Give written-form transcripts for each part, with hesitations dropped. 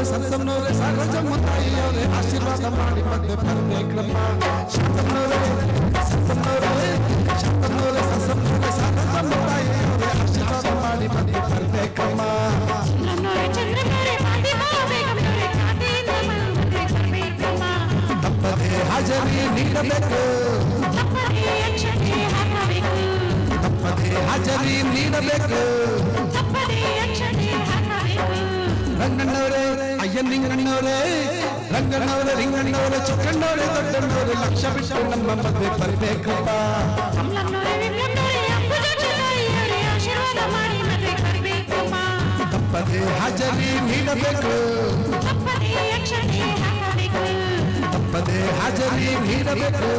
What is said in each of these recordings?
ಶಾಂತಮ್ಮನವರೇ ಸಂತಮ್ಮನವರೇ ಸರೋಜಮ್ಮ ತಾಯಿಯವರೇ ಆಶೀರ್ವಾದ ಮಾಡಿ ಮತ್ತೆ ಬರಬೇಕಮ್ಮ ಶಾಂತಮ್ಮನವರೇ ಸಂತಮ್ಮನವರೇ ಶಾಂತಮ್ಮನವರೇ ಸಂತಮ್ಮನವರೇ ಸರೋಜಮ್ಮ ತಾಯಿಯವರೇ ಆಶೀರ್ವಾದ ಮಾಡಿ ಮತ್ತೆ ಬರಬೇಕಮ್ಮ ತಪ್ಪದೆ ಹಾಜರಿ ನೀಡಬೇಕು ತಪ್ಪದೆ ಹಾಜರಿ ನೀಡಬೇಕು ರಂಗಣ್ಣವರೇ ಅಯ್ಯನಿಂಗಣ್ಣವರೇ ರಂಗಣ್ಣವರೇ ಲಿಂಗಣ್ಣವರೇ ಚಿಕ್ಕಣ್ಣವರೇ ದೊಡ್ಡಣ್ಣವರೇ ಲಕ್ಷ ಬಿಟ್ಟು ನಮ್ಮ ಮದುವೆ ಬರಬೇಕಪ್ಪ ತಪ್ಪದೆ ಹಾಜರಿ ನೀಡಬೇಕು ತಪ್ಪದೆ ಹಾಜರಿ ನೀಡಬೇಕು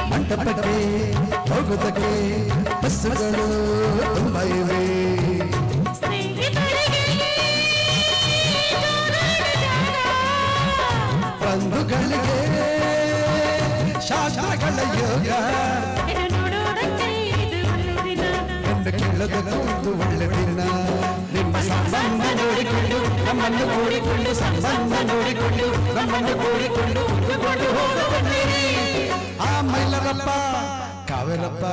ಮಂಟಪಕ್ಕೆ ಹೋಗುವುದಕ್ಕೆ ಬಸ್ಸುಗಳು ತುಂಬ ಇವೆ ಬಂಧುಗಳಿಗೆ ಶಾಸ್ತ್ರಗಳ ಯೋಗ ಎಂದು ಕೇಳೋದಕ್ಕೊಂದು ಒಳ್ಳೆ ದಿನ ನಿಮ್ಮ ಸಂಬಂಧ ನೋಡಿಕೊಂಡು ನಮ್ಮನ್ನು ಕೂಡಿಕೊಂಡು ಸಂಬಂಧ ನೋಡಿಕೊಂಡು ನಮ್ಮನ್ನು ಕೂಡಿಕೊಂಡು ಹೋಗಬನ್ನಿರಿ ಆ ಮೈಲರಪ್ಪ ಕಾವೇರಪ್ಪ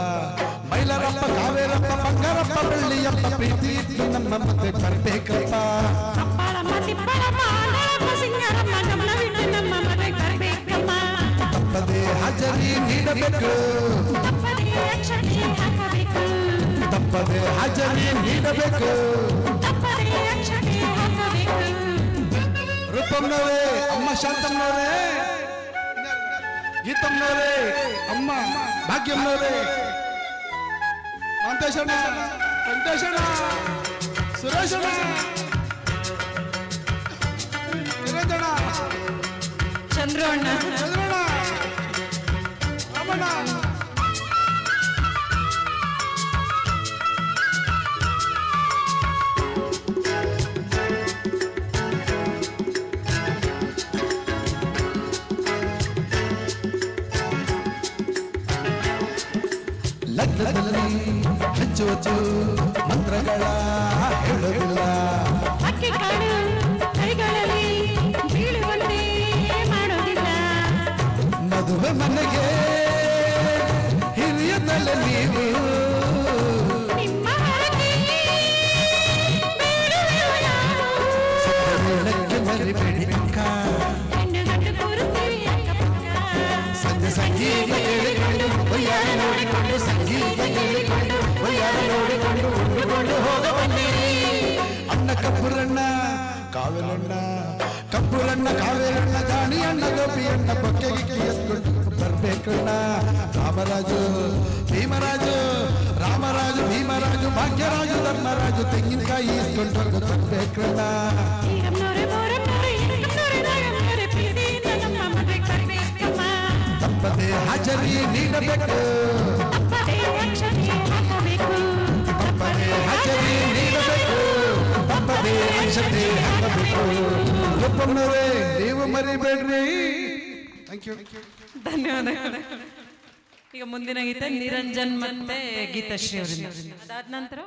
ಮೈಲರಪ್ಪ ಕಾವೇರಪ್ಪ ಬಂಗಾರಪ್ಪ ಬೆಳ್ಳಿಯಪ್ಪ ಪ್ರೀತಿ ನಮ್ಮ ಮತ್ತೆ ಬರಬೇಕಪ್ಪ ತಪ್ಪದೆ ಹಾಜರಿ ನೀಡಬೇಕು ತಪ್ಪದೆ ಹಾಜರಿ ನೀಡಬೇಕು ರೂಪಮ್ಮನವರೇ ಅಮ್ಮ ಶಾಂತಮ್ಮನವರೇ ಗೀತಮ್ಮನವರೇ ಅಮ್ಮ ಭಾಗ್ಯಮ್ಮನವರೇ ವೆಂಕಟೇಶಣ್ಣ ವೆಂಕಟೇಶಣ್ಣ ಸುರೇಶಣ್ಣ ನಿರಂಜನ ಚಂದ್ರಣ್ಣ ಚಂದ್ರಣ್ಣ ರಾಮಣ್ಣ ಲಗ್ನದಲ್ಲಿ ಹೆಚ್ಚು ಹೆಚ್ಚು ಮಂತ್ರಗಳ ಹೇಳುವುದಿಲ್ಲ ಅಕ್ಕಿ ಕಾಳು ಕೈಗಳಲ್ಲಿ ಬೀಳುವಂತೆ ಮಾಡೋದಿಲ್ಲ ಮದುವೆ ಮನೆಗೆ ಹಿರಿಯದಲ್ಲ ನೀವು ನಿಮ್ಮ ಮೇಳಕ್ಕೆ ಮರಿಬೇಡಿ ಅಕ್ಕ ಸಂಜೆ ಸಂಗೀತ ಕೇಳಿಕೊಂಡು ಒಯ್ಯಾರ ನೋಡಿಕೊಂಡು ಸಂಗೀತ ಕೇಳಿಕೊಂಡು ಒಯ್ಯಾರ ನೋಡಿಕೊಂಡು ಉಂಡುಕೊಂಡು ಹೋಗಬನ್ನಿರಿ ಅಣ್ಣ ಕಪ್ಪುರಣ್ಣ ಕಾವೇರಣ್ಣ ಕಪ್ಪುರಣ್ಣ ಕಾವೇರಣ್ಣ ಜಾಣಿ ಅಣ್ಣ ಗೋಪಿ ಅಣ್ಣ ಬೊಕ್ಕೆಗೆ ಎತ್ಕೊಂಡು ಬರ್ಬೇಕಣ್ಣ ರಾಮರಾಜು ಭೀಮರಾಜು ರಾಮರಾಜು ಭೀಮರಾಜು ಭಾಗ್ಯರಾಜು ಧರ್ಮರಾಜು ತೆಂಗಿನಕಾಯಿ ಎತ್ಕೊಂಡು ಬರ್ಬೇಕಣ್ಣ ತಪ್ಪದೆ ಹಾಜರಿ ನೀಡಬೇಕು ತಪ್ಪದೆ ಹಾಜರಿ ನೀಡಬೇಕು ತಪ್ಪದೆ ಅಕ್ಷತೆ ಹಾಕಬೇಕು ರೂಪಮ್ಮನವರೇ ನೀವು ಮರಿಬೇಡ್ರಿ ಥ್ಯಾಂಕ್ ಯು ಧನ್ಯವಾದ ಈಗ ಮುಂದಿನ ಗೀತೆ ನಿರಂಜನ್ ಮತ್ತೆ ಗೀತಾಶ್ರೀ ಅವರಿಂದ ಅದಾದ ನಂತರ